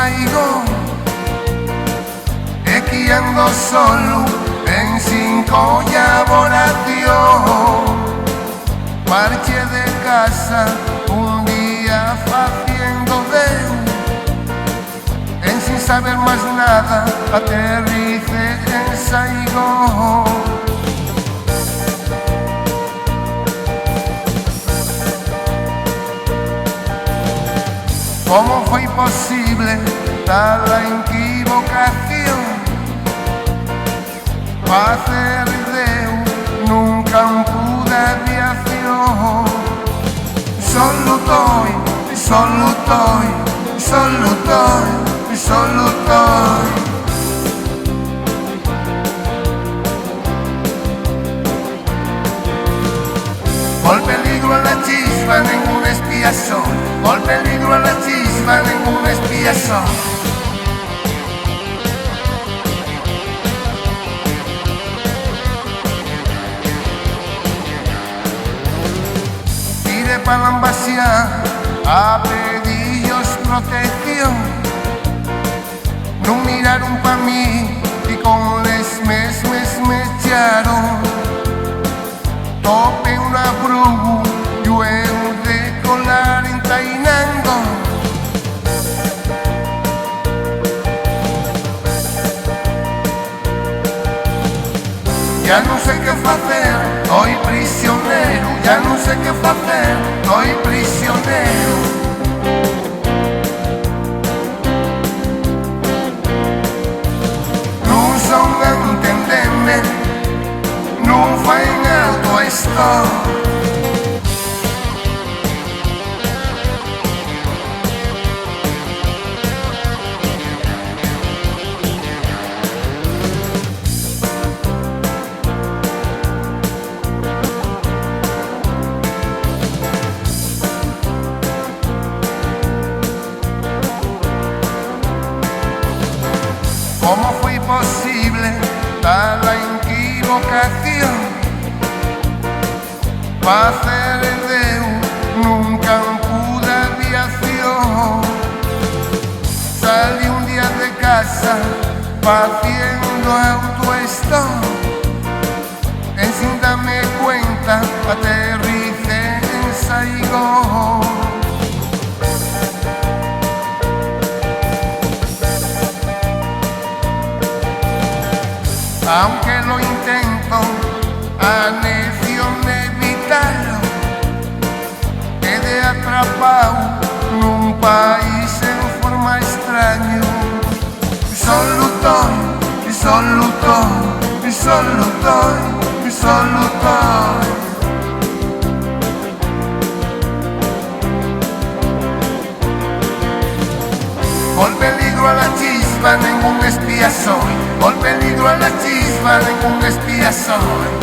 Saigón, e que ando solo en 5 elaboración. Marché de casa un día haciendo en sin saber más nada, aterricé en Saigón. ¿Cómo fue posible tal equivocación? Pa' hacer Déu nunca pude aviación. Solo estoy, solo estoy, solo estoy, solo estoy. Por peligro a la chispa, ningún espía soy. Por peligro a la chispa, ningún espía soy. Tiré pa' la embajada a pedillos protección. No miraron pa' mí y con les me echaron. Topé una bruja, lluevo de colar entainando. Ya no sé qué hacer, estoy prisionero. Ya no sé qué hacer, estoy prisionero. No son a entenderme, no fue en alto esto. ¿Cómo fue posible tal equivocación? Pa' hacer Déu nunca pude aviación. Salí un día de casa haciendo autostop, en sin darme cuenta aterricé en Saigón. Aunque lo intento, a necio evitarlo, quedé atrapado en un país en forma extraño. Solo estoy, solo estoy, solo estoy, solo estoy. Por peligro a la chispa, ningún espía soy. Por peligro a la chispa, ningún espía soy.